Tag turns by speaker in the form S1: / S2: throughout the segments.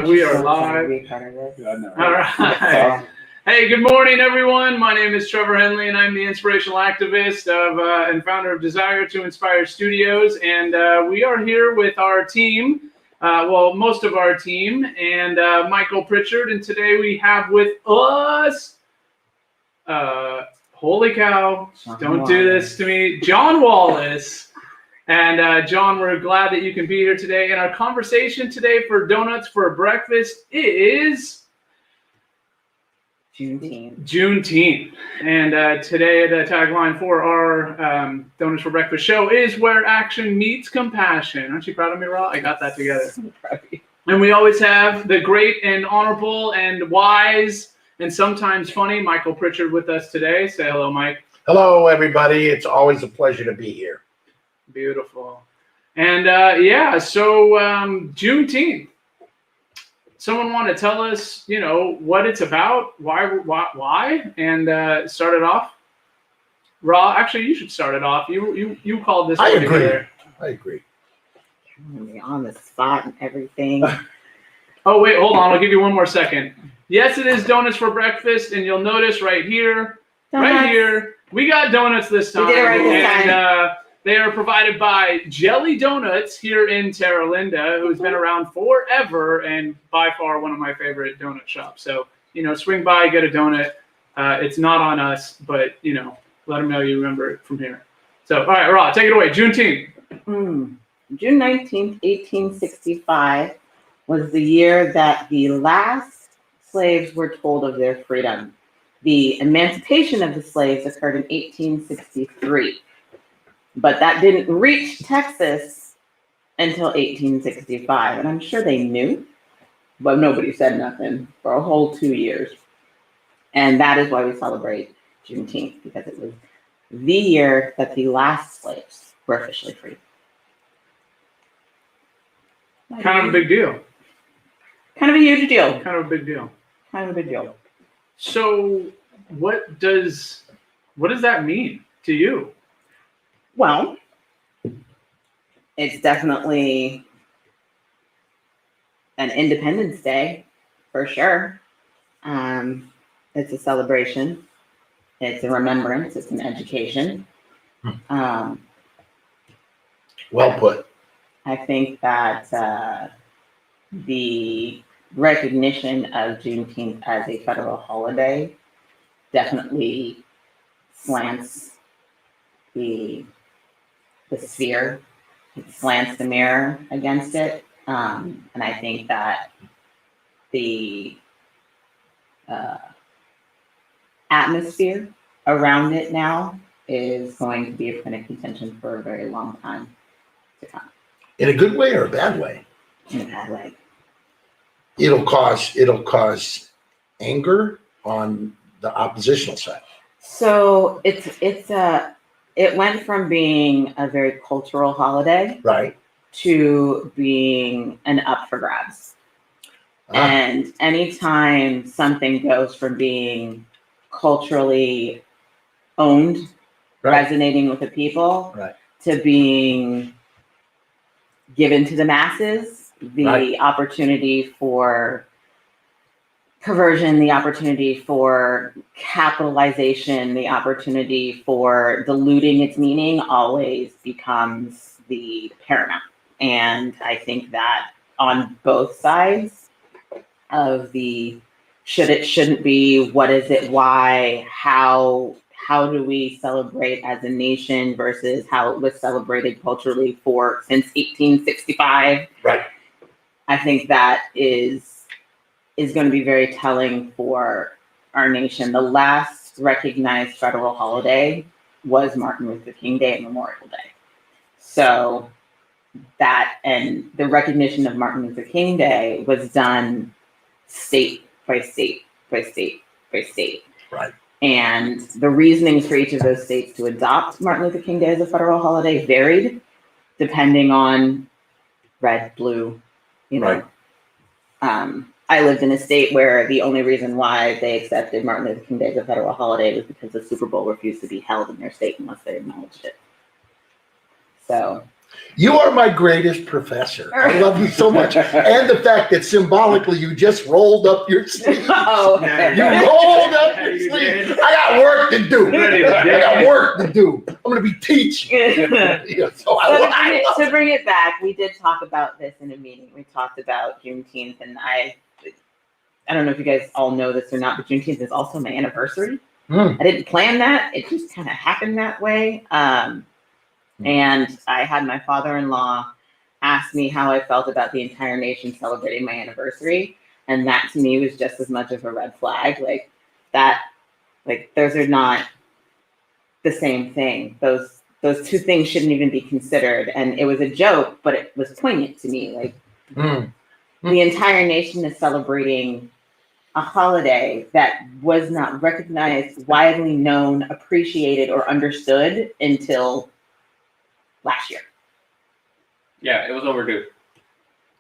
S1: We are live. All right. Hey, good morning, everyone. My name is Trevor Henley, and I'm the inspirational activist and founder of Desire to Inspire Studios. And we are here with our team, most of our team, and Michael Pritchard. And today we have with us, holy cow, don't do this to me, John Wallace. And John, we're glad that you can be here today. And our conversation today for Donuts for Breakfast is Juneteenth. And today the tagline for our Donuts for Breakfast show is where action meets compassion. Aren't you proud of me, Ra? I got that together.
S2: I'm proud of you.
S1: And we always have the great and honorable and wise and sometimes funny Michael Pritchard with us today. Say hello, Mike.
S3: Hello, everybody. It's always a pleasure to be here.
S1: Beautiful. And so Juneteenth. Someone want to tell us, what it's about, why, and start it off? Ra, actually, you should start it off. You called this.
S3: I agree.
S2: On the spot and everything.
S1: Oh, wait, hold on. I'll give you one more second. Yes, it is Donuts for Breakfast, and you'll notice right here, we got donuts this time.
S2: We did it right this time.
S1: And they are provided by Jelly Donuts here in Terra Linda, who's been around forever and by far one of my favorite donut shops. So, swing by, get a donut. It's not on us, but, let them know you remember it from here. So, all right, Ra, take it away. Juneteenth.
S2: June 19th, 1865 was the year that the last slaves were told of their freedom. The emancipation of the slaves occurred in 1863. But that didn't reach Texas until 1865. And I'm sure they knew, but nobody said nothing for a whole 2 years. And that is why we celebrate Juneteenth, because it was the year that the last slaves were officially free.
S1: Kind of a big deal.
S2: Kind of a huge deal.
S1: Kind of a big deal.
S2: Kind of a big deal.
S1: So what does that mean to you?
S2: Well, it's definitely an Independence Day, for sure. It's a celebration. It's a remembrance. It's an education.
S3: Well put.
S2: I think that the recognition of Juneteenth as a federal holiday definitely slants the sphere. It slants the mirror against it. And I think that the atmosphere around it now is going to be a point of contention for a very long time to come.
S3: In a good way or a bad way?
S2: In a bad way.
S3: It'll cause anger on the oppositional side.
S2: So it went from being a very cultural holiday,
S3: right,
S2: to being an up for grabs. And anytime something goes from being culturally owned, resonating with the people, to being given to the masses, the opportunity for perversion, the opportunity for capitalization, the opportunity for diluting its meaning always becomes the paramount. And I think that on both sides of the should it, shouldn't be, what is it, why, how do we celebrate as a nation versus how it was celebrated culturally since 1865.
S3: Right.
S2: I think that is going to be very telling for our nation. The last recognized federal holiday was Martin Luther King Day and Memorial Day. So that, and the recognition of Martin Luther King Day was done state by state by state by state.
S3: Right.
S2: And the reasonings for each of those states to adopt Martin Luther King Day as a federal holiday varied depending on red, blue,
S3: Right.
S2: I lived in a state where the only reason why they accepted Martin Luther King Day as a federal holiday was because the Super Bowl refused to be held in their state unless they acknowledged it. So
S3: You are my greatest professor. I love you so much. And the fact that symbolically you just rolled up your sleeve.
S2: Oh,
S3: You rolled up your sleeve. I got work to do. I got work to do. I'm going to be teaching. Yeah, so
S2: to bring it back, we did talk about this in a meeting. We talked about Juneteenth, and I don't know if you guys all know this or not, but Juneteenth is also my anniversary. I didn't plan that. It just kind of happened that way. And I had my father-in-law ask me how I felt about the entire nation celebrating my anniversary. And that to me was just as much of a red flag. Like that, like those are not the same thing. Those two things shouldn't even be considered. And it was a joke, but it was poignant to me. Like the entire nation is celebrating a holiday that was not recognized, widely known, appreciated, or understood until last year.
S1: Yeah, it was overdue.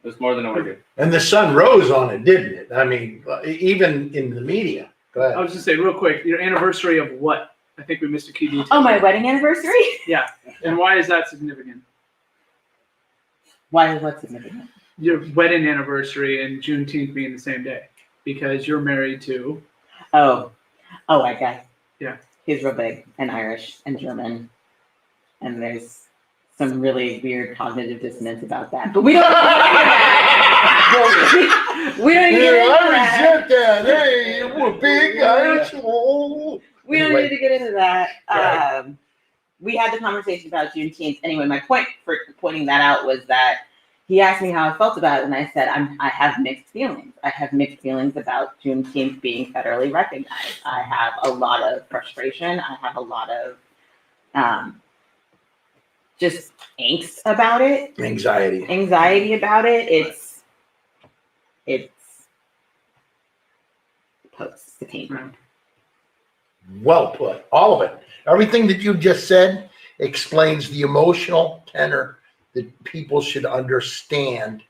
S1: It was more than overdue.
S3: And the sun rose on it, didn't it? I mean, even in the media. Go ahead.
S1: I was just saying real quick, your anniversary of what? I think we missed a key detail.
S2: Oh, my wedding anniversary?
S1: Yeah. And why is that significant?
S2: Why is what significant?
S1: Your wedding anniversary and Juneteenth being the same day. Because you're married to.
S2: Oh, I guess.
S1: Yeah.
S2: He's real big and Irish and German. And there's some really weird cognitive dissonance about that. But we don't we don't need to get into
S3: I resent that. Hey, we're big Irish.
S2: We don't need to get into that.
S3: Right.
S2: We had the conversation about Juneteenth. Anyway, my point for pointing that out was that he asked me how I felt about it, and I said, I have mixed feelings. I have mixed feelings about Juneteenth being federally recognized. I have a lot of frustration. I have a lot of just angst about it. Anxiety about it. It's the pain.
S3: Well put. All of it. Everything that you just said explains the emotional tenor that people should understand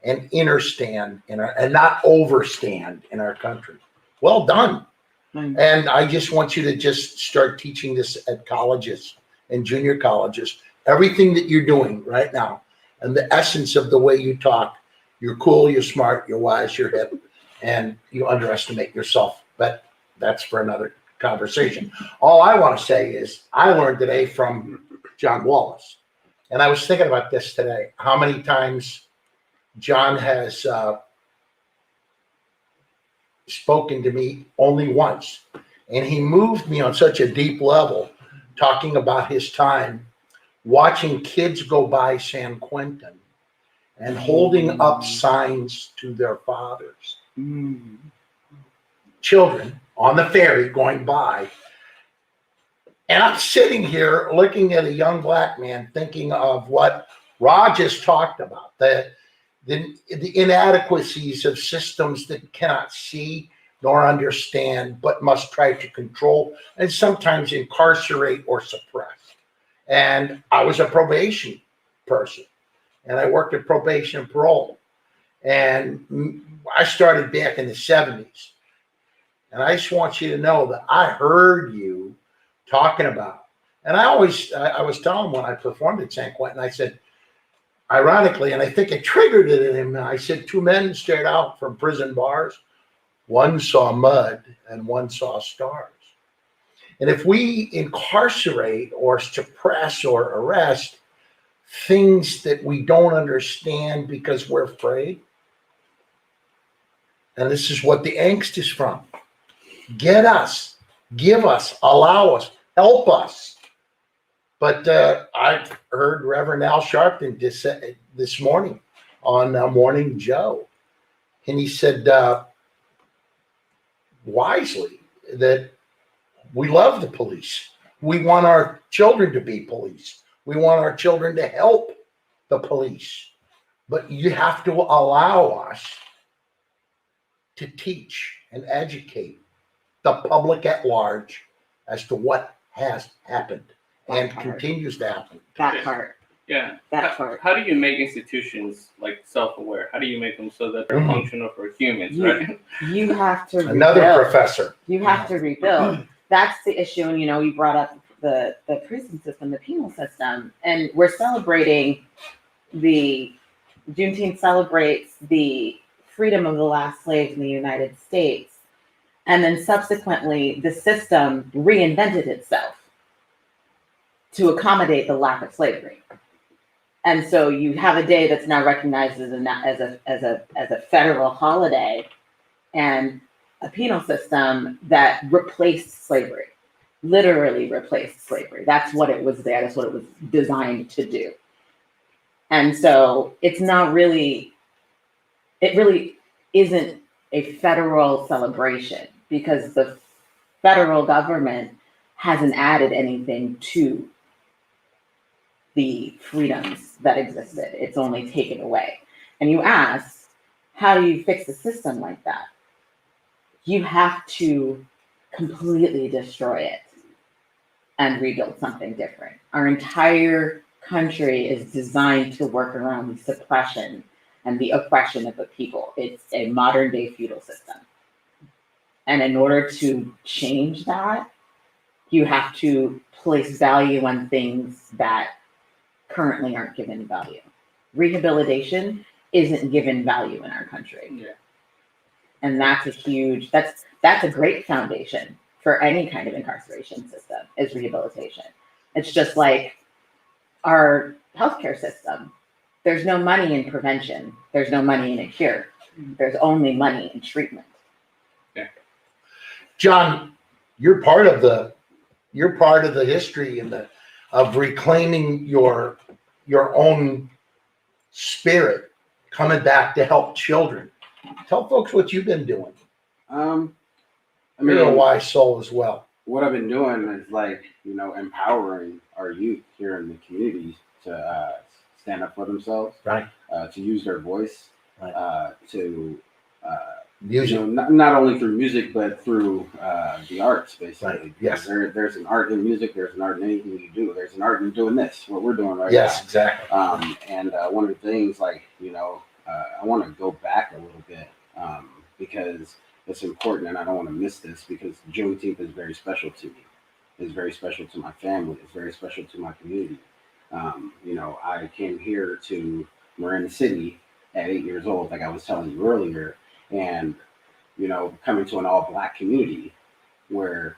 S3: and understand and not overstand in our country. Well done. And I just want you to just start teaching this at colleges and junior colleges. Everything that you're doing right now and the essence of the way you talk, you're cool, you're smart, you're wise, you're hip, and you underestimate yourself. But that's for another conversation. All I want to say is I learned today from John Wallace. And I was thinking about this today, how many times John has spoken to me only once. And he moved me on such a deep level, talking about his time watching kids go by San Quentin and holding up signs to their fathers. Children on the ferry going by. And I'm sitting here looking at a young black man thinking of what Raj just talked about, the inadequacies of systems that cannot see nor understand, but must try to control and sometimes incarcerate or suppress. And I was a probation person, and I worked at probation and parole. And I started back in the 70s. And I just want you to know that I heard you talking about. And I was telling him when I performed at San Quentin, I said, ironically, and I think it triggered it in him, I said, two men stared out from prison bars. One saw mud and one saw stars. And if we incarcerate or suppress or arrest things that we don't understand because we're afraid, and this is what the angst is from, get us, give us, allow us, help us. But I've heard Reverend Al Sharpton this morning on Morning Joe, and he said wisely that we love the police. We want our children to be police. We want our children to help the police. But you have to allow us to teach and educate the public at large as to what has happened and continues to happen.
S2: That part.
S1: Yeah.
S2: That part.
S1: How do you make institutions like self-aware? How do you make them so that they're functional for humans, right?
S2: You have to
S3: Another
S2: rebuild.
S3: professor.
S2: You have to rebuild. That's the issue. And you brought up the prison system, the penal system, and we're celebrating Juneteenth celebrates the freedom of the last slaves in the United States. And then subsequently, the system reinvented itself to accommodate the lack of slavery. And so you have a day that's now recognized as a federal holiday, and a penal system that replaced slavery, literally replaced slavery. That's what it was there. That's what it was designed to do. And so it really isn't a federal celebration, because the federal government hasn't added anything to the freedoms that existed. It's only taken away. And you ask, how do you fix a system like that? You have to completely destroy it and rebuild something different. Our entire country is designed to work around the suppression and the oppression of the people. It's a modern day feudal system. And in order to change that, you have to place value on things that currently aren't given value. Rehabilitation isn't given value in our country.
S1: Yeah.
S2: And that's a great foundation for any kind of incarceration system, is rehabilitation. It's just like our healthcare system. There's no money in prevention. There's no money in a cure. There's only money in treatment.
S1: Yeah.
S3: John, you're part of the history of reclaiming your own spirit, coming back to help children. Tell folks what you've been doing. You're a wise soul as well.
S4: What I've been doing is empowering our youth here in the community to stand up for themselves,
S3: right?
S4: To use their voice,
S3: right.
S4: To
S3: music,
S4: not only through music but through the arts, basically.
S3: Right. Yes.
S4: There's an art in music. There's an art in anything you do. There's an art in doing this, what we're doing right
S3: yes,
S4: now.
S3: Exactly.
S4: And one of the things, I want to go back a little bit because it's important, and I don't want to miss this, because Juneteenth is very special to me. It's very special to my family. It's very special to my community. I came here to Marin City at 8 years old, like I was telling you earlier, and coming to an all-Black community where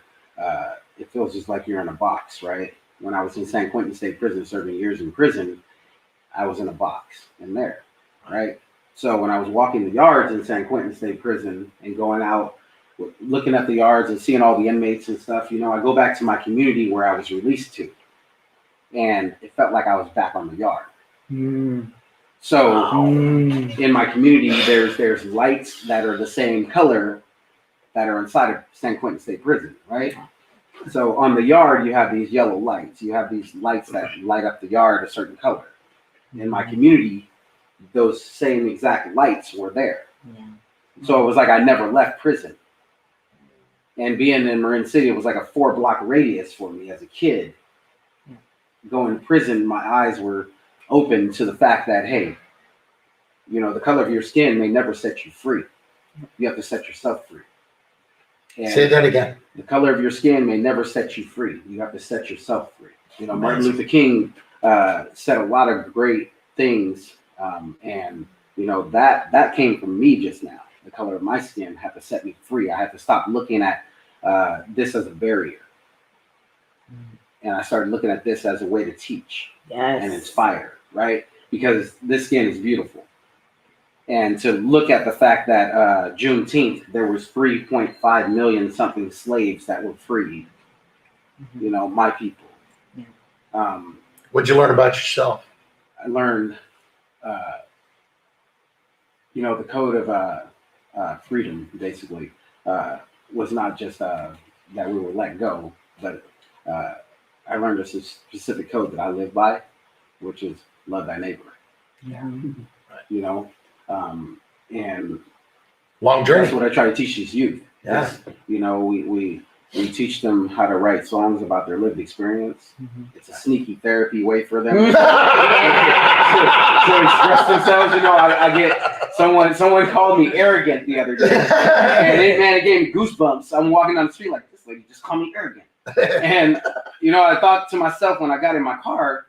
S4: it feels just like you're in a box, right? When I was in San Quentin State Prison, serving years in prison, I was in a box in there, right? So when I was walking the yards in San Quentin State Prison and going out, looking at the yards and seeing all the inmates and stuff, I go back to my community where I was released to, and it felt like I was back on the yard. So in my community, there's lights that are the same color that are inside of San Quentin State Prison, right? So on the yard, you have these yellow lights. You have these lights that light up the yard a certain color. In my community, those same exact lights were there.
S2: Yeah.
S4: So it was like I never left prison. And being in Marin City, it was like a 4-block radius for me as a kid. Going to prison, my eyes were open to the fact that, hey, the color of your skin may never set you free. You have to set yourself free. And
S3: say that again.
S4: The color of your skin may never set you free. You have to set yourself free. Martin Luther King said a lot of great things, and that came from me just now. The color of my skin had to set me free. I had to stop looking at this as a barrier, and I started looking at this as a way to teach and inspire, right? Because this skin is beautiful. And to look at the fact that Juneteenth, there was 3.5 million something slaves that were freed, my people.
S2: Yeah.
S3: What'd you learn about yourself?
S4: I learned, the code of freedom, basically, was not just that we were let go, but I learned a specific code that I live by, which is love thy neighbor.
S2: Yeah.
S4: And
S3: Long journey.
S4: that's what I try to teach these youth.
S3: Yeah.
S4: We teach them how to write songs about their lived experience. It's a sneaky therapy way for them to express themselves. I get someone called me arrogant the other day, and it gave me goosebumps. I'm walking down the street like, this lady just called me arrogant. And I thought to myself when I got in my car,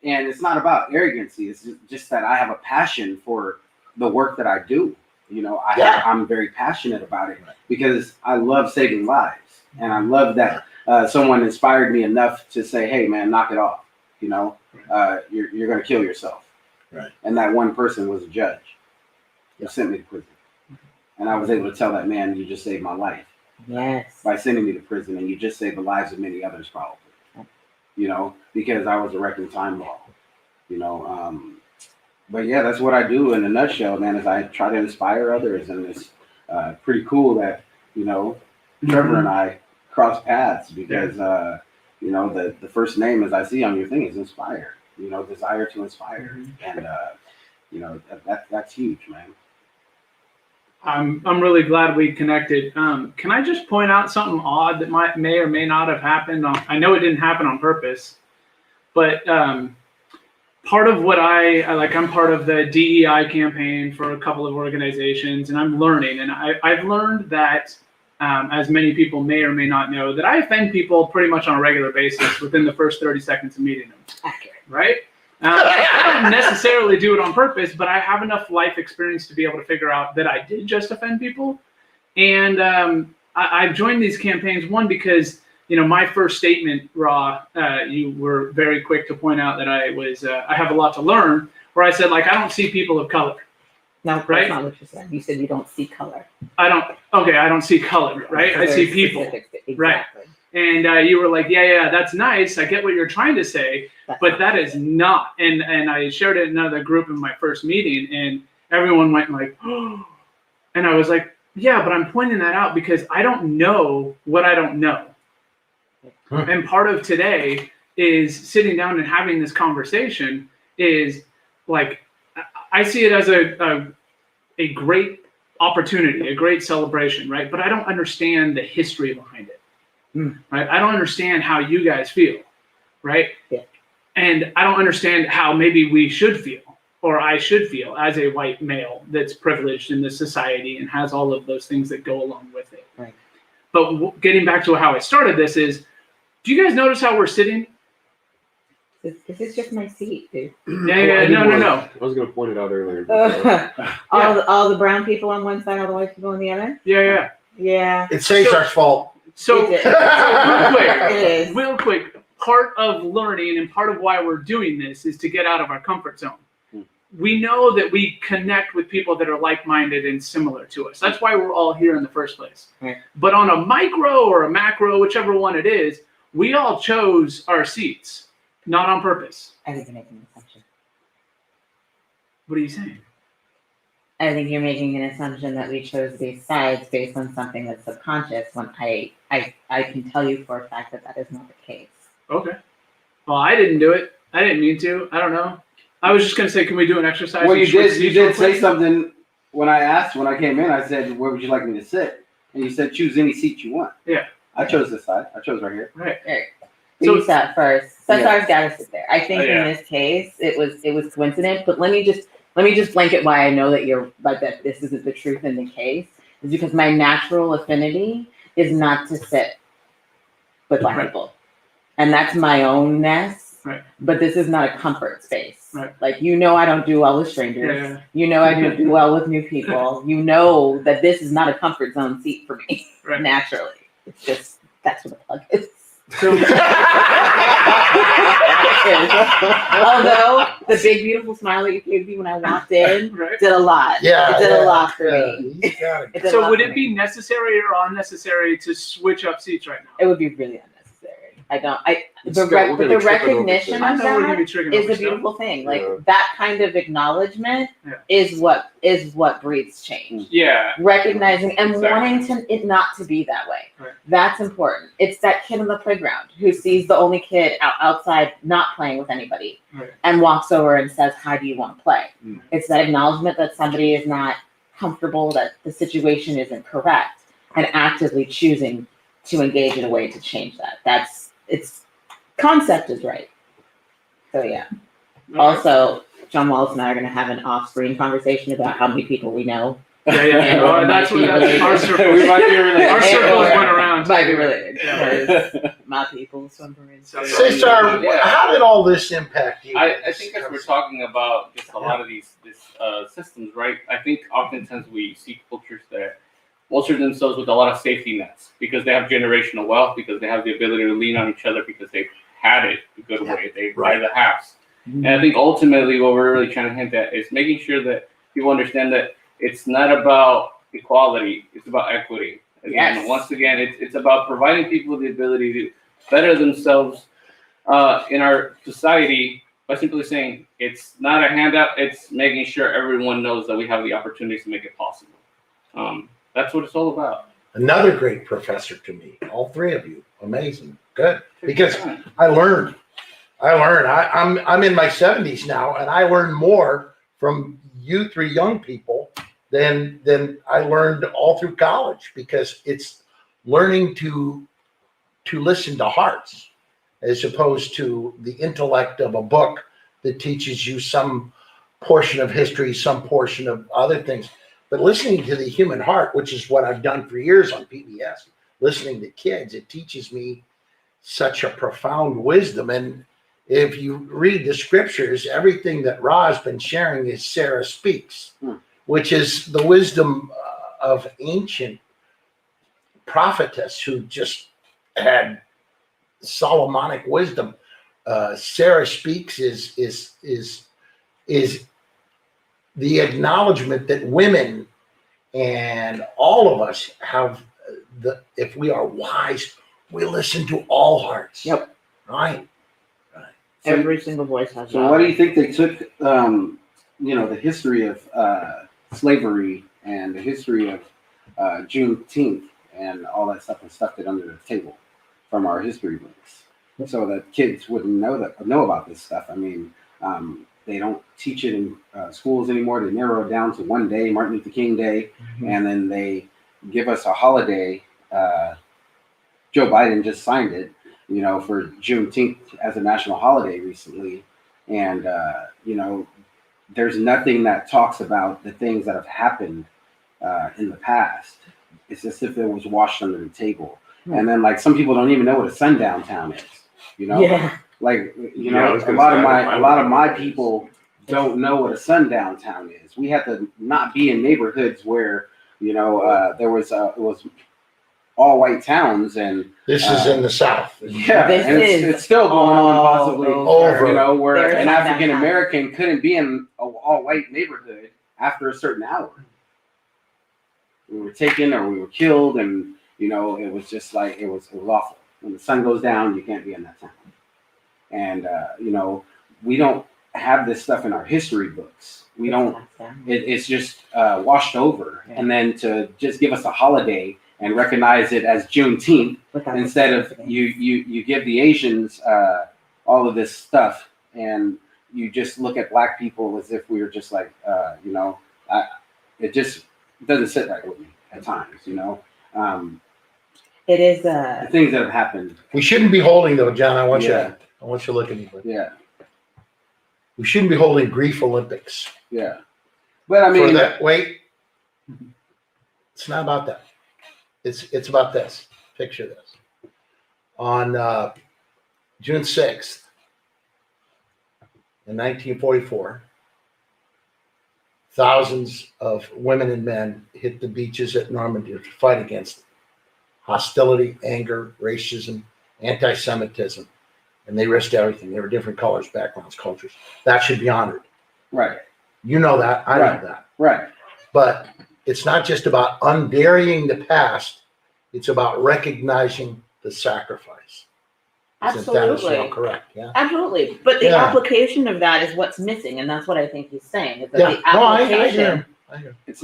S4: and it's not about arrogancy. It's just that I have a passion for the work that I do. I'm very passionate about it because I love saving lives, and I love that someone inspired me enough to say, "Hey, man, knock it off." You're going to kill yourself.
S3: Right.
S4: And that one person was a judge who sent me to prison, and I was able to tell that man, "You just saved my life."
S2: Yes.
S4: By sending me to prison, and you just saved the lives of many others, probably. Because I was a wrecking time bomb. But yeah, that's what I do in a nutshell, man. Is I try to inspire others, and it's pretty cool that Trevor and I cross paths because the first name as I see on your thing is Inspire. Desire to inspire, and that's huge, man.
S1: I'm really glad we connected. Can I just point out something odd that may or may not have happened? I know it didn't happen on purpose, but part of what I'm part of the DEI campaign for a couple of organizations, and I'm learning, and I've learned that, as many people may or may not know, that I offend people pretty much on a regular basis within the first 30 seconds of meeting them.
S2: Accurate.
S1: Right? I don't necessarily do it on purpose, but I have enough life experience to be able to figure out that I did just offend people. And I've joined these campaigns, one, because, my first statement, Raw, you were very quick to point out that I have a lot to learn, where I said, I don't see people of color.
S2: No,
S1: right?
S2: That's not what you said. You said you don't see color.
S1: I don't see color, right? I see people.
S2: Exactly.
S1: Right. And you were like, yeah, that's nice. I get what you're trying to say, but that is not. And I shared it in another group in my first meeting, and everyone went like, oh. And I was like, yeah, but I'm pointing that out because I don't know what I don't know. And part of today is sitting down and having this conversation is I see it as a great opportunity, a great celebration, right? But I don't understand the history behind it. Right? I don't understand how you guys feel, right?
S2: Yeah.
S1: And I don't understand how maybe we should feel, or I should feel as a white male that's privileged in this society and has all of those things that go along with it.
S2: Right.
S1: But getting back to how I started this is, do you guys notice how we're sitting?
S2: This is just my seat, dude.
S1: Yeah, no.
S5: I was going to point it out earlier. But,
S2: All the brown people on one side, all the white people on the other?
S1: Yeah.
S2: Yeah.
S3: It's Cesar's fault.
S1: So
S2: It is.
S1: real quick, part of learning and part of why we're doing this is to get out of our comfort zone. We know that we connect with people that are like-minded and similar to us. That's why we're all here in the first place.
S2: Right.
S1: But on a micro or a macro, whichever one it is, we all chose our seats, not on purpose.
S2: I think you're making an assumption.
S1: What are you saying?
S2: I think you're making an assumption that we chose these sides based on something that's subconscious, when I can tell you for a fact that is not the case.
S1: Okay. Well, I didn't do it. I didn't mean to. I don't know. I was just going to say, can we do an exercise?
S4: Well, you did say something when I came in. I said, where would you like me to sit? And you said, choose any seat you want.
S1: Yeah.
S4: I chose this side. I chose right here.
S1: Right.
S2: So you sat first. Cesar's got to sit there. I think
S1: Yeah.
S2: in this case, it was coincident, but let me just blanket why I know that you're like that. This isn't the truth in the case is because my natural affinity is not to sit with black people, and that's my own ness.
S1: Right.
S2: But this is not a comfort space.
S1: Right.
S2: I don't do well with strangers.
S1: Yeah.
S2: I don't do well with new people. That this is not a comfort zone seat for me.
S1: Right.
S2: Naturally, it's just that's what the plug is.
S1: So,
S2: although the big beautiful smile that you gave me when I walked in
S1: right.
S2: did a lot.
S3: Yeah,
S2: it did a lot for
S3: yeah.
S2: me.
S3: You got it.
S2: It did a
S1: So
S2: lot
S1: would
S2: for
S1: it
S2: me.
S1: be necessary or unnecessary to switch up seats right now?
S2: It would be really unnecessary.
S5: It's
S2: The
S5: still- we're gonna be tripping over
S2: recognition
S5: things.
S1: I
S2: of
S1: know we're going to
S2: that
S1: be triggering
S2: is
S1: over
S2: a
S1: stuff.
S2: beautiful thing. Like
S5: Yeah.
S2: that kind of acknowledgement
S1: Yeah.
S2: is what breeds change.
S1: Yeah.
S2: Recognizing and
S1: Exactly.
S2: wanting it not to be that way.
S1: Right.
S2: That's important. It's that kid on the playground who sees the only kid outside not playing with anybody
S1: Right.
S2: and walks over and says, "How do you want to play?"
S5: Mm.
S2: It's that acknowledgement that somebody is not comfortable, that the situation isn't correct, and actively choosing to engage in a way to change that. It's concept is right. So yeah. Also, John Wallace and I are going to have an off-screen conversation about how many people we know.
S1: Yeah. Well, that's what our circles.
S4: We might be related.
S1: Our circles went around.
S2: Might be related.
S1: Yeah.
S2: My people, submarine.
S3: Cesar,
S5: Yeah.
S3: how did all this impact you?
S5: I think as we're talking about just a lot of these systems, right? I think oftentimes we see cultures that bolster themselves with a lot of safety nets because they have generational wealth, because they have the ability to lean on each other, because they've had it a good way. They buy the house. And I think ultimately what we're really trying to hint at is making sure that people understand that it's not about equality, it's about equity. Again,
S2: Yes.
S5: once again, it's about providing people the ability to better themselves in our society by simply saying it's not a handout, it's making sure everyone knows that we have the opportunities to make it possible. That's what it's all about.
S3: Another great professor to me, all three of you, amazing, good. Because I learned. I'm in my 70s now, and I learned more from you three young people than I learned all through college, because it's learning to listen to hearts as opposed to the intellect of a book that teaches you some portion of history, some portion of other things. But listening to the human heart, which is what I've done for years on PBS, listening to kids, it teaches me such a profound wisdom. And if you read the scriptures, everything that Ra's been sharing is Sarah Speaks, which is the wisdom of ancient prophetess who just had Solomonic wisdom. Sarah Speaks is the acknowledgement that women and all of us have if we are wise, we listen to all hearts.
S2: Yep.
S3: Right.
S2: Every single voice has.
S4: So, what do you think they took? The history of slavery and the history of Juneteenth and all that stuff, and stuffed it under the table from our history books, so that kids wouldn't know about this stuff. I mean, they don't teach it in schools anymore. They narrow it down to one day, Martin Luther King Day, and then they give us a holiday. Joe Biden just signed it, for Juneteenth as a national holiday recently. And, there's nothing that talks about the things that have happened in the past. It's as if it was washed under the table. And then, like, some people don't even know what a sundown town is,
S2: Yeah.
S4: Like,
S5: Yeah, I was
S4: a
S5: gonna
S4: lot
S5: say,
S4: of my people don't know what a sundown town is. We have to not be in neighborhoods where, it was all white towns, and
S3: This is in the South.
S4: yeah,
S2: This
S4: and
S2: is
S4: it's still going on possibly
S3: over.
S4: where
S2: There's
S4: an
S2: not that
S4: African
S2: time.
S4: American couldn't be in an all white neighborhood after a certain hour. We were taken or we were killed, and it was just like it was awful. When the sun goes down, you can't be in that town. And we don't have this stuff in our history books. We don't. It's just washed over,
S2: Yeah.
S4: and then to just give us a holiday and recognize it as Juneteenth instead of you give the Asians all of this stuff, and you just look at black people as if we were just like it just doesn't sit right with me at times.
S2: It is
S4: The things that have happened.
S3: We shouldn't be holding, though, John. I want you
S4: Yeah.
S3: to look at me.
S4: Yeah,
S3: We shouldn't be holding grief Olympics.
S4: yeah. But I mean,
S3: Wait. It's not about that. It's about this. Picture this. On June 6th, in 1944, thousands of women and men hit the beaches at Normandy to fight against hostility, anger, racism, anti-Semitism, and they risked everything. They were different colors, backgrounds, cultures. That should be honored.
S4: right,
S3: You know that. I know that.
S4: right.
S3: But it's not just about unburying the past. It's about recognizing the sacrifice. Isn't that
S2: absolutely
S3: correct? Yeah.
S2: absolutely. But the
S3: Yeah.
S2: application of that is what's missing, and that's what I think he's saying. Is that
S3: Yeah.
S2: the
S3: No, I
S2: application,
S3: hear him.
S4: It's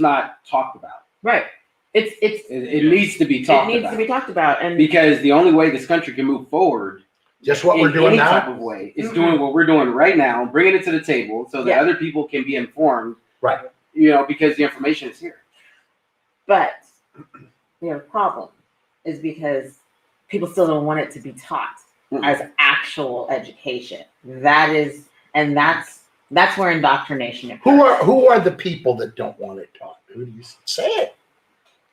S4: not talked about.
S2: right?
S4: It needs to be talked
S2: it needs
S4: about.
S2: to be talked about, and
S4: Because the only way this country can move forward
S3: Just what we're
S4: in
S3: doing
S4: any type
S3: now.
S4: of way is
S2: Mhm.
S4: doing what we're doing right now, bringing it to the table so that
S2: Yeah.
S4: other people can be informed.
S3: Right.
S4: Because the information is here.
S2: but we have a problem is because people still don't want it to be taught
S4: Mhm.
S2: as actual education. That's where indoctrination occurs.
S3: Who are the people that don't want it taught? Who do you say it?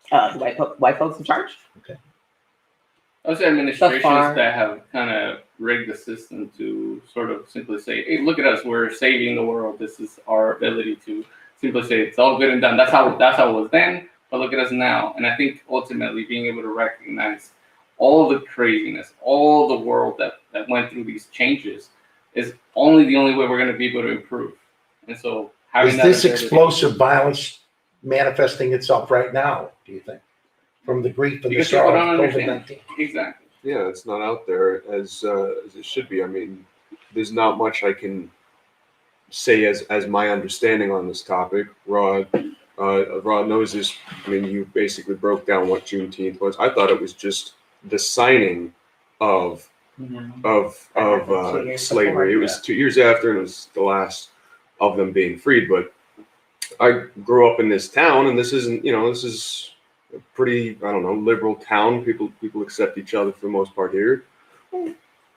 S2: White folks in charge?
S5: Those administrations
S2: far-
S5: that have kind of rigged the system to sort of simply say, "Hey, look at us, we're saving the world. This is our ability to simply say it's all good and done." That's how it was then, but look at us now. And I think ultimately being able to recognize all the craziness, all the world that went through these changes is the only way we're going to be able to improve. And so having
S3: Is
S5: that
S3: this
S5: ability-
S3: explosive violence manifesting itself right now, do you think? From the grief and the
S5: Because people
S3: sorrow
S5: don't
S3: of
S5: understand.
S3: COVID-19?
S5: Exactly.
S6: Yeah, it's not out there as it should be. I mean, there's not much I can say as my understanding on this topic. Rod knows this. I mean, you basically broke down what Juneteenth was. I thought it was just the signing of
S2: Happened 2 years
S6: slavery.
S2: before.
S6: It was 2 years after, and it was the last of them being freed. But I grew up in this town, and this isn't, this is a pretty, I don't know, liberal town. People accept each other for the most part here. For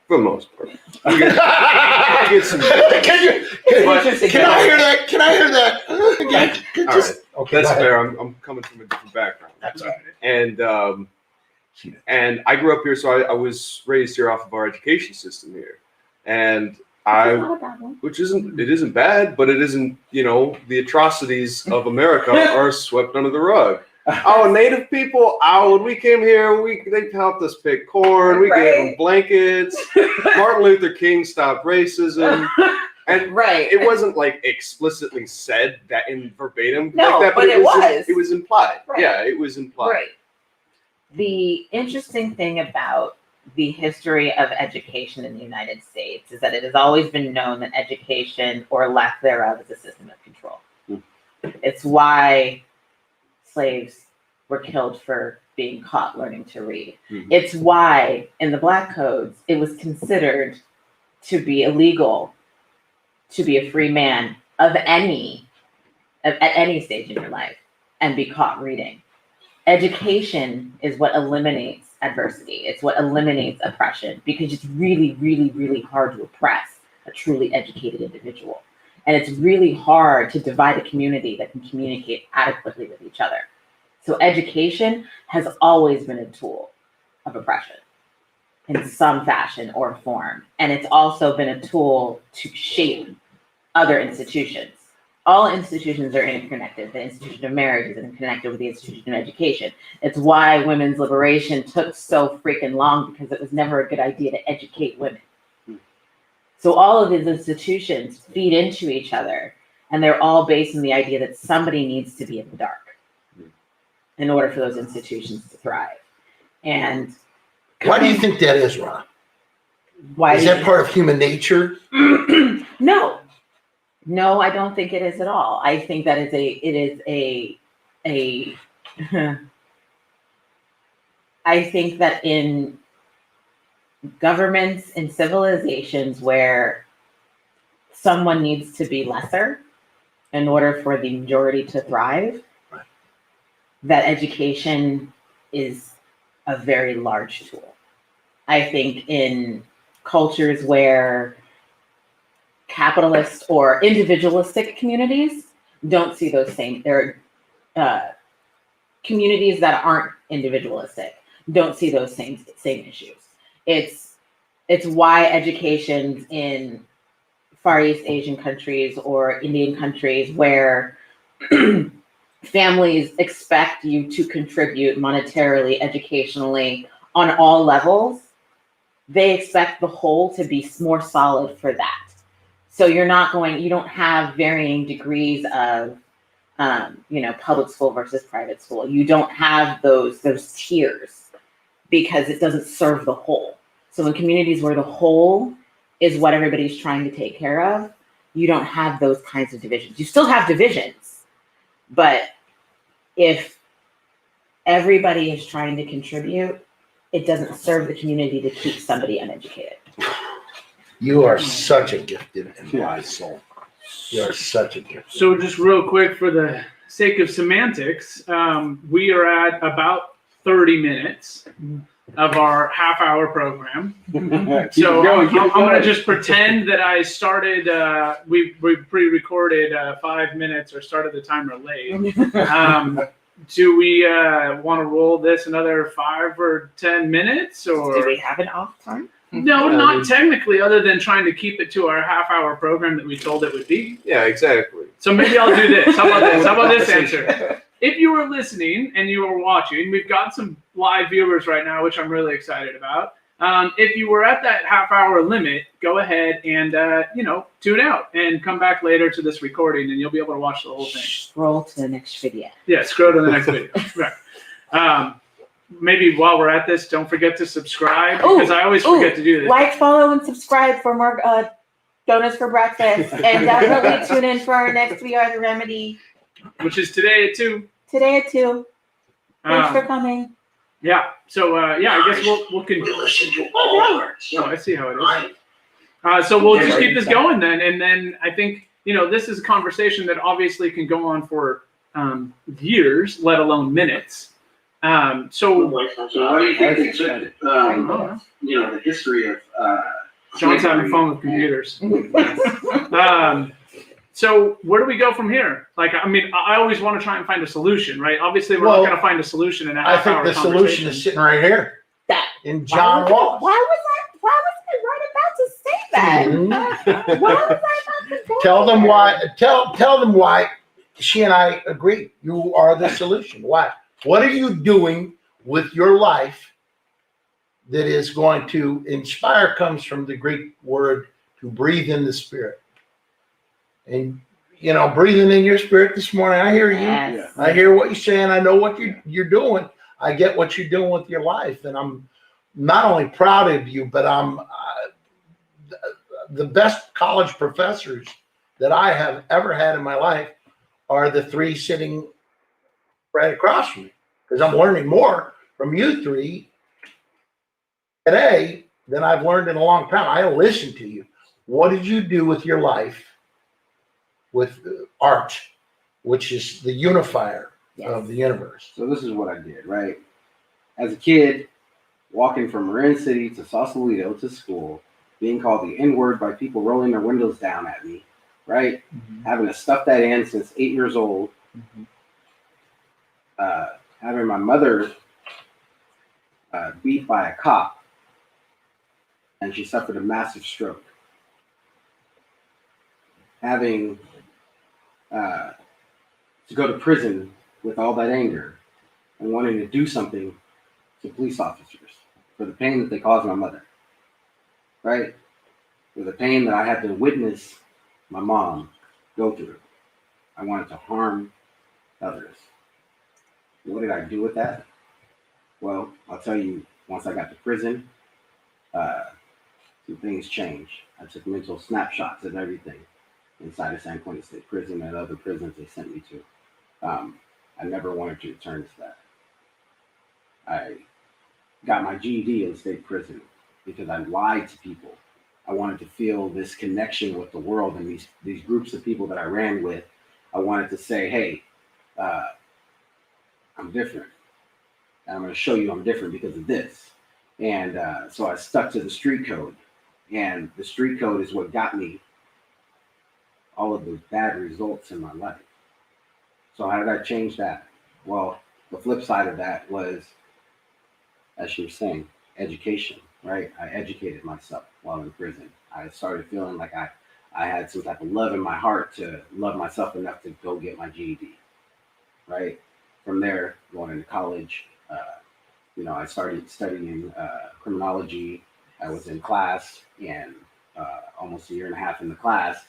S6: the most part. You get some.
S3: Can I hear that? Can I hear that? Again?
S6: All right.
S3: Okay,
S6: That's
S3: go ahead.
S6: fair. I'm coming from a different background.
S3: That's all right.
S6: And I grew up here, so I was raised here off of our education system here. And which isn't bad, but it isn't, the atrocities of America are swept under the rug. Oh, Native people, when we came here, they helped us pick corn, we gave them blankets. Martin Luther King stopped racism. And it wasn't like explicitly said that in verbatim
S2: No,
S6: like that,
S2: but it was.
S6: It was implied.
S2: Right.
S6: Yeah, it was implied.
S2: Right. The interesting thing about the history of education in the United States is that it has always been known that education, or lack thereof, is a system of control. It's why slaves were killed for being caught learning to read. It's why in the Black codes it was considered to be illegal to be a free man at any stage in your life and be caught reading. Education is what eliminates adversity. It's what eliminates oppression, because it's really, really, really hard to oppress a truly educated individual. And it's really hard to divide a community that can communicate adequately with each other. So education has always been a tool of oppression in some fashion or form. And it's also been a tool to shape other institutions. All institutions are interconnected. The institution of marriage is interconnected with the institution of education. It's why women's liberation took so freaking long, because it was never a good idea to educate women. So all of these institutions feed into each other, and they're all based on the idea that somebody needs to be in the dark in order for those institutions to thrive. And
S3: Why do you think that is, Ron?
S2: why
S3: Is that part of human nature?
S2: No, I don't think it is at all. I think that I think that in governments and civilizations where someone needs to be lesser in order for the majority to thrive, that education is a very large tool. I think in cultures where capitalist or individualistic communities don't see those same, there are communities that aren't individualistic don't see those same issues. It's why educations in Far East Asian countries or Indian countries where families expect you to contribute monetarily, educationally, on all levels, they expect the whole to be more solid for that. So you don't have varying degrees of, public school versus private school. You don't have those tiers, because it doesn't serve the whole. So in communities where the whole is what everybody's trying to take care of, you don't have those kinds of divisions. You still have divisions, but if everybody is trying to contribute, it doesn't serve the community to keep somebody uneducated.
S3: You are such a gifted and wise soul. You are such a gifted.
S1: So just real quick, for the sake of semantics, we are at about 30 minutes of our half-hour program. So I'm going to just pretend that I started, we pre-recorded 5 minutes or started the timer late. do we want to roll this another 5 or 10 minutes, or
S2: Do we have an off time?
S1: no?
S6: Yeah,
S1: Not technically, other than trying to keep it to our half-hour program that we told it would be.
S6: Yeah, exactly.
S1: So maybe I'll do this. How about this? How about this answer? If you were listening and you were watching, we've got some live viewers right now, which I'm really excited about. If you were at that half-hour limit, go ahead and tune out and come back later to this recording, and you'll be able to watch the whole thing.
S2: Scroll to the next video.
S1: Yeah, scroll to the next video. Right. Maybe while we're at this, don't forget to subscribe, because I always forget to do this.
S2: Like, follow, and subscribe for more donuts for breakfast. And definitely tune in for our next We Are the Remedy.
S1: Which is today at 2.
S2: Today at 2. Thanks for coming.
S1: Yeah. So I guess we'll continue.
S3: listen to all words.
S1: Oh, I see how it is. So we'll just keep this going then, and then I think this is a conversation that obviously can go on for years, let alone minutes. So
S4: what do you think the history of
S1: John's having fun with computers. So where do we go from here? I always want to try and find a solution, right? Obviously, we're not going to find a solution in a
S3: I
S1: half-hour
S3: think the solution is sitting right here in John Wallace.
S2: Why was I right about to say that? Why was I about to go
S3: Tell them
S2: there?
S3: why. Tell them why she and I agree. You are the solution. Why? What are you doing with your life that is going to inspire? Comes from the Greek word to breathe in the spirit. And breathing in your spirit this morning, I hear you.
S2: Yes.
S3: I hear what you're saying. I know what you're doing. I get what you're doing with your life, and I'm not only proud of you, but I'm the best college professors that I have ever had in my life are the 3 sitting right across from me, because I'm learning more from you 3 today than I've learned in a long time. I listen to you. What did you do with your life with art, which is the unifier of the universe?
S4: So this is what I did, right? As a kid, walking from Marin City to Sausalito to school, being called the N-word by people rolling their windows down at me, right?
S3: Mm-hmm.
S4: Having to stuff that in since 8 years old.
S3: Mm-hmm.
S4: Having my mother beat by a cop, and she suffered a massive stroke. Having to go to prison with all that anger and wanting to do something to police officers for the pain that they caused my mother, right? For the pain that I had to witness my mom go through. I wanted to harm others. What did I do with that? Well, I'll tell you, once I got to prison, some things changed. I took mental snapshots of everything inside of San Quentin State Prison and other prisons they sent me to. I never wanted to return to that. I got my GED in state prison because I lied to people. I wanted to feel this connection with the world and these groups of people that I ran with. I wanted to say, hey, I'm different. And I'm going to show you I'm different because of this. And so I stuck to the street code. And the street code is what got me all of the bad results in my life. So how did I change that? Well, the flip side of that was, as you were saying, education, right? I educated myself while in prison. I started feeling like I had some type of love in my heart to love myself enough to go get my GED, right? From there, going into college, I started studying criminology. I was in class, and almost a year and a half in the class,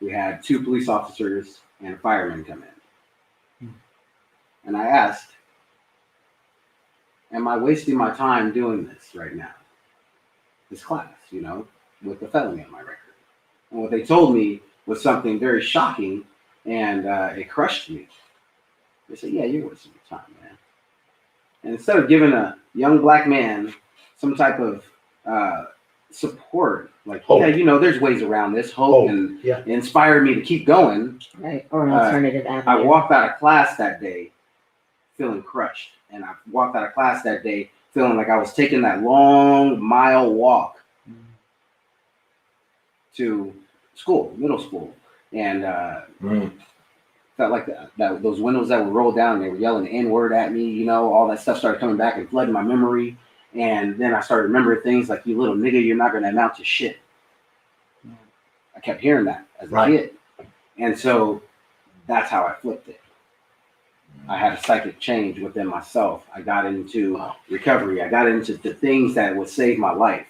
S4: we had 2 police officers and a fireman come in. And I asked, am I wasting my time doing this right now? This class, with the felony on my record. And what they told me was something very shocking, and it crushed me. They said, yeah, you're wasting your time, man. And instead of giving a young black man some type of support, like,
S3: hope.
S4: Yeah, there's ways around this, hope. And inspired me to keep going.
S2: Right, or an alternative avenue.
S4: I walked out of class that day feeling crushed. And I walked out of class that day feeling like I was taking that long mile walk to school, middle school. And felt like that those windows that were rolled down, they were yelling the N-word at me, you know, all that stuff started coming back and flooding my memory. And then I started remembering things like, you little nigga, you're not going to amount to shit. I kept hearing that as a kid. And so that's how I flipped it. I had a psychic change within myself. I got into recovery. I got into the things that would save my life,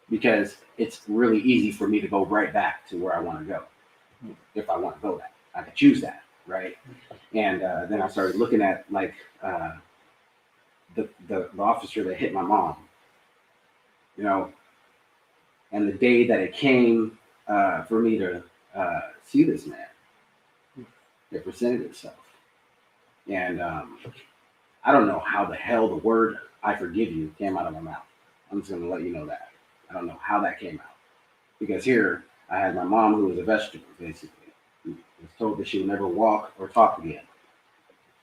S4: because it's really easy for me to go right back to where I want to go. If I want to go that, I could choose that, right? And then I started looking at like the officer that hit my mom, you know, and the day that it came for me to see this man, it presented itself. And I don't know how the hell the word "I forgive you" came out of my mouth. I'm just going to let you know that. I don't know how that came out. Because here, I had my mom, who was a vegetable, basically, who was told that she would never walk or talk again,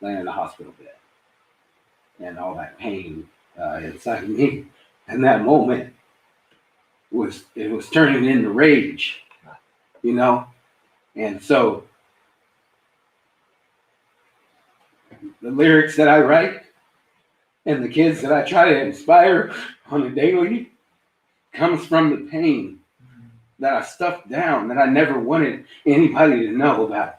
S4: laying in the hospital bed. And all that pain inside of me. And that moment was turning into rage, you know? And so the lyrics that I write and the kids that I try to inspire on a daily comes from the pain that I stuffed down, that I never wanted anybody to know about.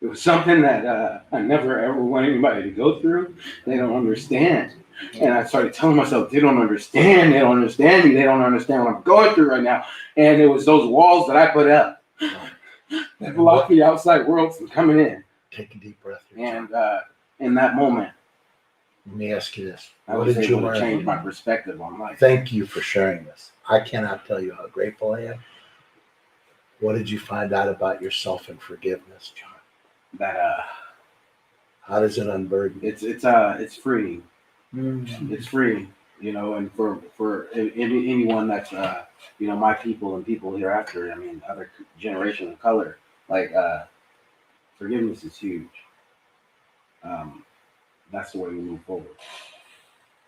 S4: It was something that I never ever want anybody to go through. They don't understand. And I started telling myself, they don't understand. They don't understand me. They don't understand what I'm going through right now. And it was those walls that I put up that blocked the outside world from coming in.
S3: Take a deep breath.
S4: And in that moment,
S3: let me ask you this.
S4: I was able to change my perspective on life.
S3: Thank you for sharing this. I cannot tell you how grateful I am. What did you find out about yourself and forgiveness, John?
S4: That
S3: how does it unburden?
S4: It's free. It's free, you know, and for anyone that's you know, my people and people hereafter, I mean, other generations of color, like forgiveness is huge. That's the way we move forward.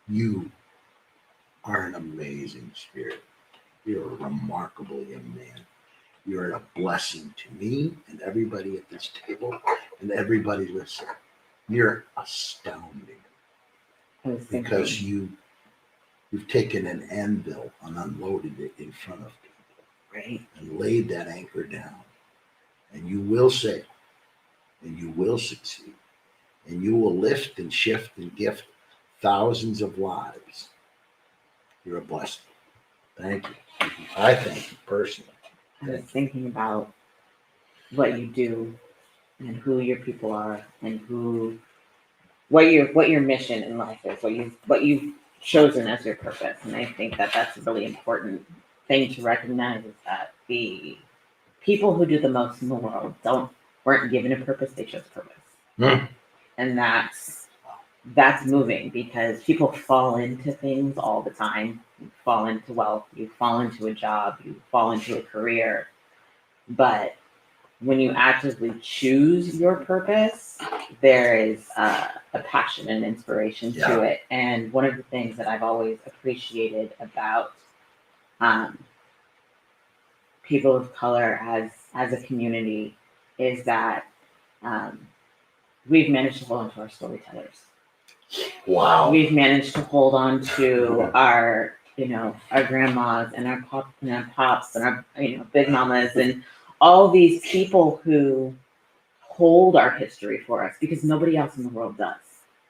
S3: You are an amazing spirit. You're a remarkable young man. You're a blessing to me and everybody at this table and everybody listening. You're astounding. Because you've taken an anvil and unloaded it in front of people.
S2: Right.
S3: And laid that anchor down. And you will sail. And you will succeed. And you will lift and shift and gift thousands of lives. You're a blessing. Thank you. I thank you personally.
S2: I was thinking about what you do and who your people are and what your mission in life is, what you've chosen as your purpose. And I think that that's a really important thing to recognize, is that the people who do the most in the world weren't given a purpose, they chose purpose. And that's moving, because people fall into things all the time. You fall into wealth, you fall into a job, you fall into a career. But when you actively choose your purpose, there is a passion and inspiration to it. And one of the things that I've always appreciated about people of color as a community is that we've managed to hold on to our storytellers.
S3: Wow.
S2: We've managed to hold on to our grandmas and our pops and our big mamas and all these people who hold our history for us, because nobody else in the world does.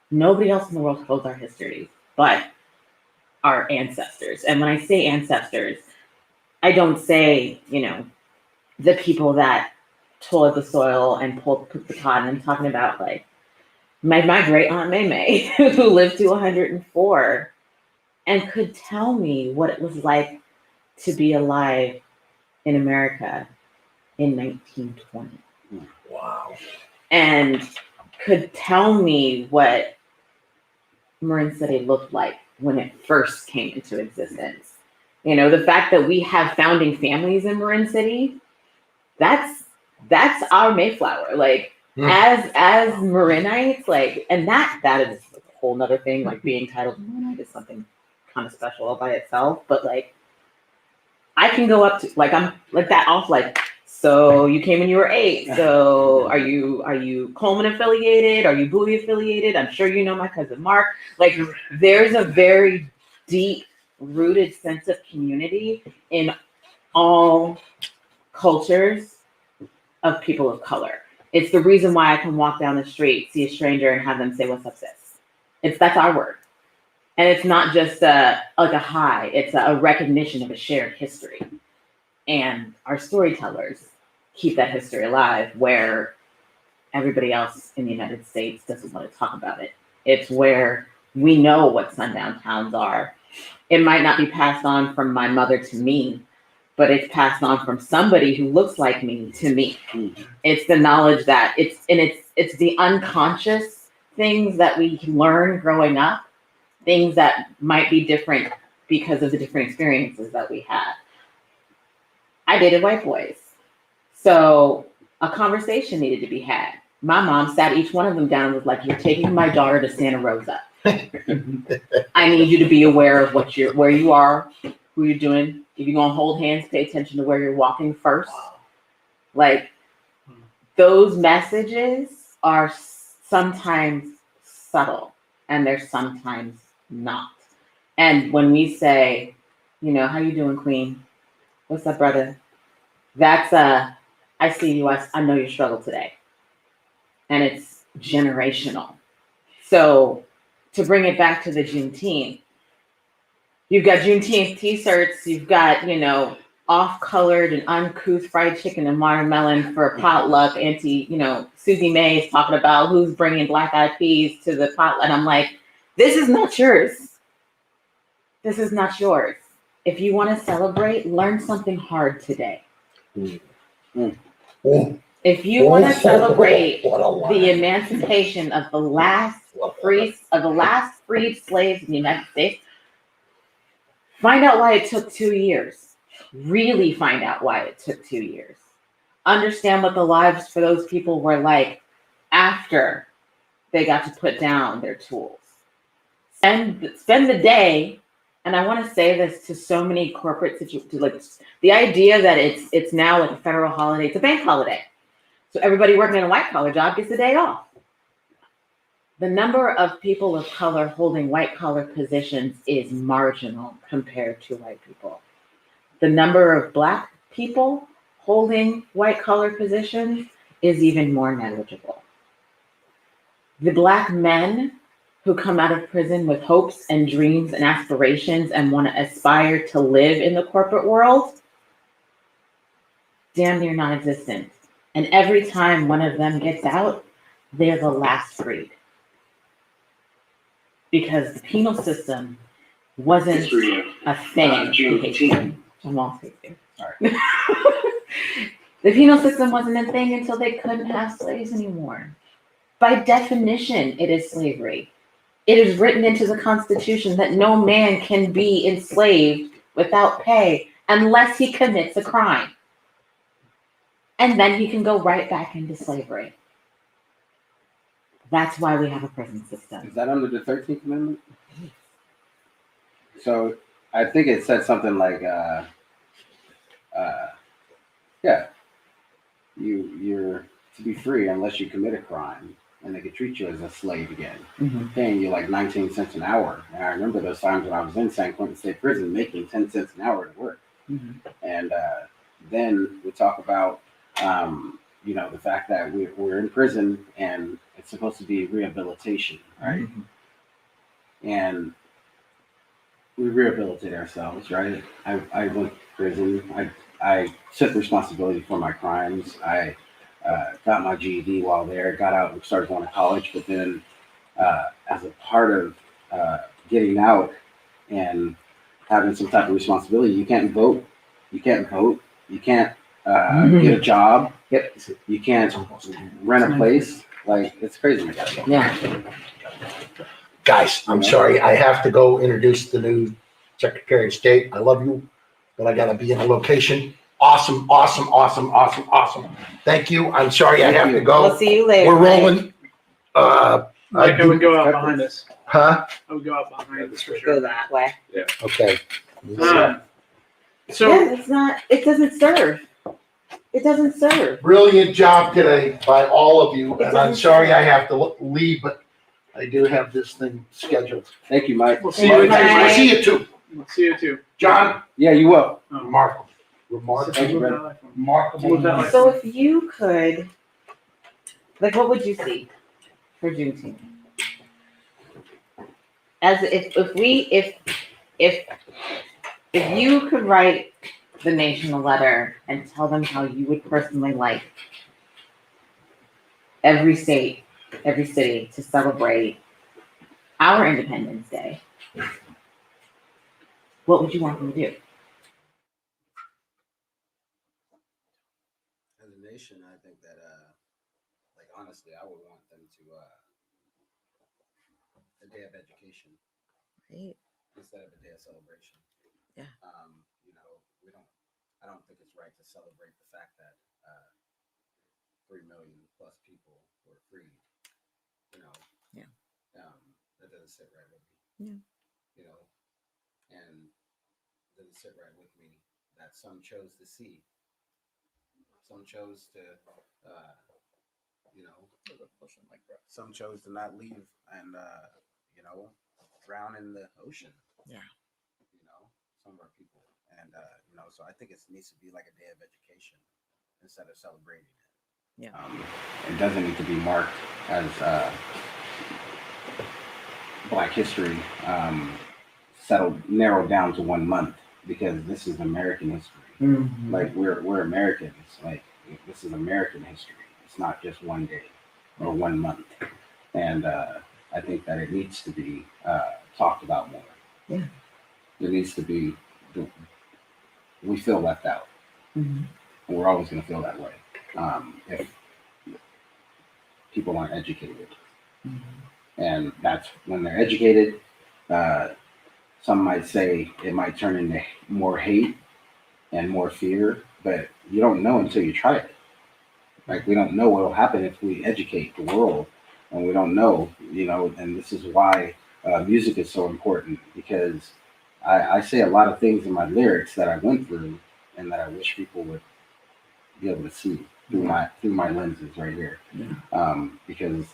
S2: Nobody else in the world holds our history but our ancestors. And when I say ancestors, I don't say, the people that tilled the soil and put the cotton. I'm talking about like my great aunt May who lived to 104 and could tell me what it was like to be alive in America in 1920.
S3: Wow.
S2: And could tell me what Marin City looked like when it first came into existence. The fact that we have founding families in Marin City, that's our Mayflower. Like, as Marinites, like, and that is a whole nother thing. Like, being titled Marinite is something kind of special all by itself. But like, I can go up to like I'm like that off like, so you came when you were 8. So are you Coleman affiliated? Are you Bowie affiliated? I'm sure you know my cousin Mark. Like there's a very deep rooted sense of community in all cultures of people of color. It's the reason why I can walk down the street, see a stranger, and have them say, "What's up, sis?" That's our word, and it's not just like a hi. It's a recognition of a shared history, and our storytellers keep that history alive. Where everybody else in the United States doesn't want to talk about it. It's where we know what sundown towns are. It might not be passed on from my mother to me, but it's passed on from somebody who looks like me to me. It's the knowledge that it's the unconscious things that we learn growing up, things that might be different because of the different experiences that we had. I dated white boys. So a conversation needed to be had. My mom sat each one of them down and was like, "You're taking my daughter to Santa Rosa. I need you to be aware of where you are, who you're doing. If you're gonna hold hands, pay attention to where you're walking first." Like those messages are sometimes subtle and they're sometimes not. And when we say, "How you doing, Queen? What's up, brother?" That's I see you, I know your struggle today. And it's generational. So to bring it back to the Juneteenth, you've got Juneteenth t-shirts, you've got, off-colored and uncouth fried chicken and watermelon for a potluck. Susie May is talking about who's bringing black-eyed peas to the potluck. And I'm like, this is not yours. This is not yours. If you want to celebrate, learn something hard today. If you want to celebrate the emancipation of the last freed slaves in the United States, find out why it took 2 years. Really find out why it took 2 years. Understand what the lives for those people were like after they got to put down their tools. Spend the day. And I want to say this to so many corporate situations, like the idea that it's now like a federal holiday, it's a bank holiday. So everybody working in a white collar job gets a day off. The number of people of color holding white collar positions is marginal compared to white people. The number of black people holding white collar positions is even more negligible. The black men who come out of prison with hopes and dreams and aspirations and want to aspire to live in the corporate world, damn near non-existent. And every time one of them gets out, they're the last freed. Because the penal system wasn't a thing. I'm all here. Sorry. The penal system wasn't a thing until they couldn't have slaves anymore. By definition, it is slavery. It is written into the Constitution that no man can be enslaved without pay unless he commits a crime. And then he can go right back into slavery. That's why we have a prison system.
S4: Is that under the 13th Amendment? So I think it said something like, you're to be free unless you commit a crime, and they could treat you as a slave again, paying you like 19 cents an hour. And I remember those times when I was in San Quentin State Prison making 10 cents an hour to work. And then we talk about, the fact that we're in prison and it's supposed to be rehabilitation, right? And we rehabilitate ourselves, right? I went to prison. I took responsibility for my crimes. I got my GED while there, got out and started going to college. But then as a part of getting out and having some type of responsibility, you can't vote. You can't get a job. You can't rent a place. Like, it's crazy.
S2: Yeah.
S3: Guys, I'm sorry. I have to go introduce the new Secretary of State. I love you, but I got to be in a location. Awesome. Thank you. I'm sorry I have to go.
S2: We'll see you later.
S3: We're rolling.
S1: Mike, I would go out behind us.
S3: Huh?
S1: I would go out behind us for
S2: Go
S1: sure.
S2: that way.
S3: Okay.
S1: So
S2: Yeah, it's not, it doesn't serve. It doesn't serve.
S3: Brilliant job today by all of you, and I'm sorry I have to leave, but I do have this thing scheduled.
S4: Thank you, Mike.
S1: we'll see you.
S2: Bye.
S3: I see you too.
S1: We'll see you too.
S3: John,
S4: Yeah, you will.
S3: remarkable.
S4: Thank you,
S1: Move
S4: brother.
S1: that light.
S3: Remarkable.
S2: So if you could, like, what would you see for Juneteenth? As if you could write the nation a letter and tell them how you would personally like every state, every city to celebrate our Independence Day, what would you want them to do?
S4: As a nation, I think that, like, honestly, I would want them to, a day of education
S2: Right.
S4: instead of a day of celebration.
S2: Yeah.
S4: You know, I don't think it's right to celebrate the fact that 3 million plus people were freed. You know,
S2: Yeah.
S4: That doesn't sit right with me.
S2: Yeah.
S4: You know, and it doesn't sit right with me that some chose to see, some chose to, you know, some chose to not leave and, you know, drown in the ocean.
S2: Yeah.
S4: You know, some of our people. And, you know, so I think it needs to be like a day of education instead of celebrating it.
S2: Yeah.
S4: It doesn't need to be marked as Black History narrowed down to 1 month, because this is American history.
S2: Mm-hmm.
S4: Like, we're Americans. Like, this is American history. It's not just 1 day or 1 month. And I think that it needs to be talked about more.
S2: Yeah.
S4: It needs to be, we feel left out.
S2: Mm-hmm.
S4: And we're always going to feel that way if people aren't educated.
S2: Mm-hmm.
S4: And that's when they're educated. Some might say it might turn into more hate and more fear, but you don't know until you try it. Like, we don't know what will happen if we educate the world, and we don't know, you know, and this is why music is so important, because I say a lot of things in my lyrics that I went through and that I wish people would be able to see through my lenses right here.
S2: Yeah.
S4: Because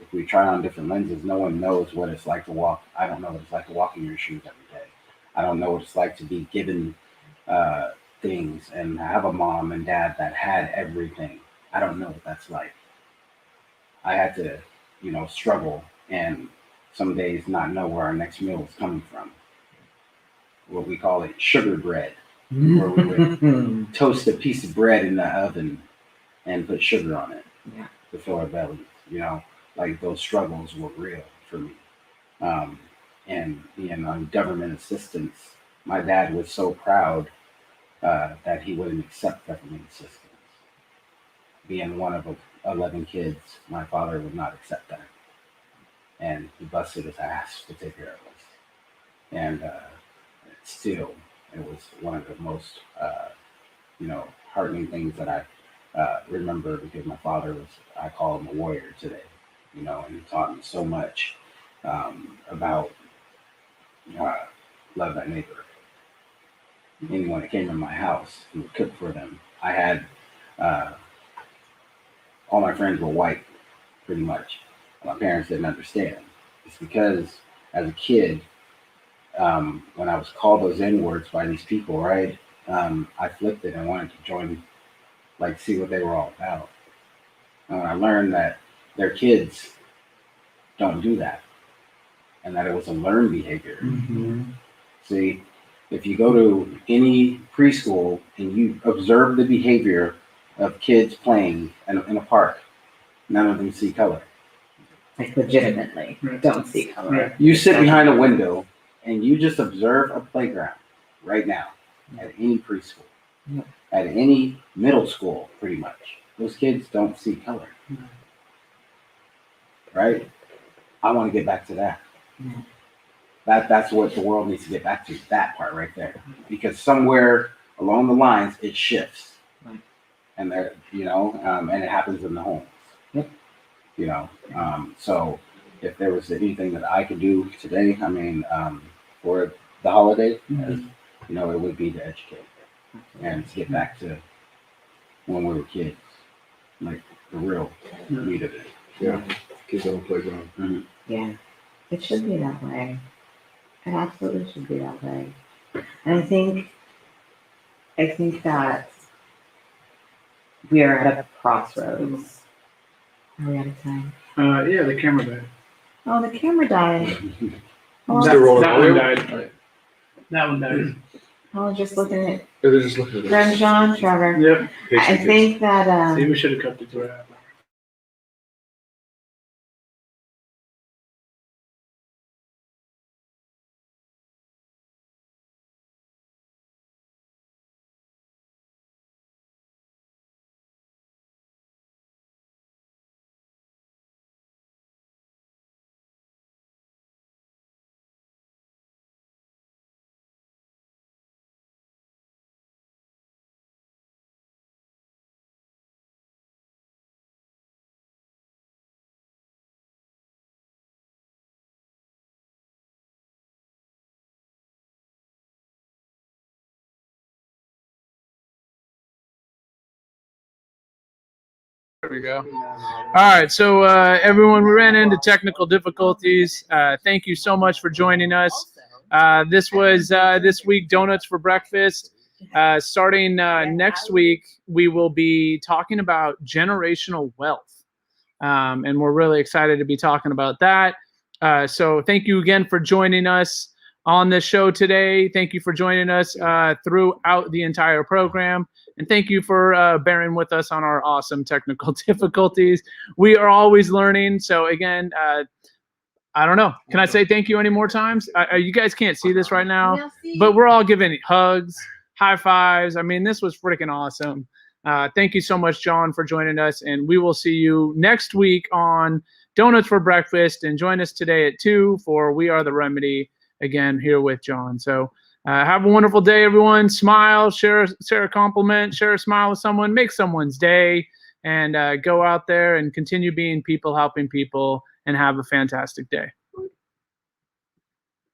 S4: if we try on different lenses, no one knows what it's like to walk. I don't know what it's like to walk in your shoes every day. I don't know what it's like to be given things and have a mom and dad that had everything. I don't know what that's like. I had to, you know, struggle and some days not know where our next meal was coming from. What we call it sugar bread, where we would toast a piece of bread in the oven and put sugar on it to fill our bellies. You know, like, those struggles were real for me. And being on government assistance, my dad was so proud that he wouldn't accept government assistance. Being one of 11 kids, my father would not accept that. And he busted his ass to take care of us. And still, it was one of the most, you know, heartening things that I remember, because my father was, I call him a warrior today, you know, and he taught me so much about love thy neighbor. Anyone that came in my house, he would cook for them. I had, all my friends were white, pretty much. My parents didn't understand. It's because as a kid, when I was called those N-words by these people, right, I flipped it and wanted to join, like, see what they were all about. And when I learned that their kids don't do that, and that it was a learned behavior.
S2: Mm-hmm.
S4: See, if you go to any preschool and you observe the behavior of kids playing in a park, none of them see color.
S2: Like, legitimately, don't see color.
S1: Right.
S4: You sit behind a window and you just observe a playground right now at any preschool, at any middle school, pretty much. Those kids don't see color. Right? I want to get back to that. That's what the world needs to get back to, that part right there. Because somewhere along the lines, it shifts.
S2: Right.
S4: And there, you know, and it happens in the homes.
S2: Yep.
S4: You know, so if there was anything that I could do today, I mean, for the holiday, you know, it would be to educate and to get back to when we were kids, like the real meat of it.
S6: Yeah, kids on the playground.
S2: Yeah, it should be that way. It absolutely should be that way. And I think that we are at a crossroads. Are we out of time?
S1: Yeah, the camera died.
S2: Oh, the camera died. Oh,
S6: Still rolling.
S1: That one died. That one died.
S2: I was just looking at
S6: They're just looking at
S2: Graham, John, Trevor.
S1: Yep.
S2: I think that
S1: See, we should have kept it to that. There we go. All right, so everyone, we ran into technical difficulties. Thank you so much for joining us. This was this week, Donuts for Breakfast. Starting next week, we will be talking about generational wealth. And we're really excited to be talking about that. So thank you again for joining us on this show today. Thank you for joining us throughout the entire program. And thank you for bearing with us on our awesome technical difficulties. We are always learning. So again, I don't know. Can I say thank you any more times? You guys can't see this right now, but we're all giving hugs, high fives. I mean, this was freaking awesome. Thank you so much, John, for joining us. And we will see you next week on Donuts for Breakfast. And join us today at 2 for We Are the Remedy, again, here with John. So have a wonderful day, everyone. Smile, share a compliment, share a smile with someone, make someone's day, and go out there and continue being people, helping people, and have a fantastic day.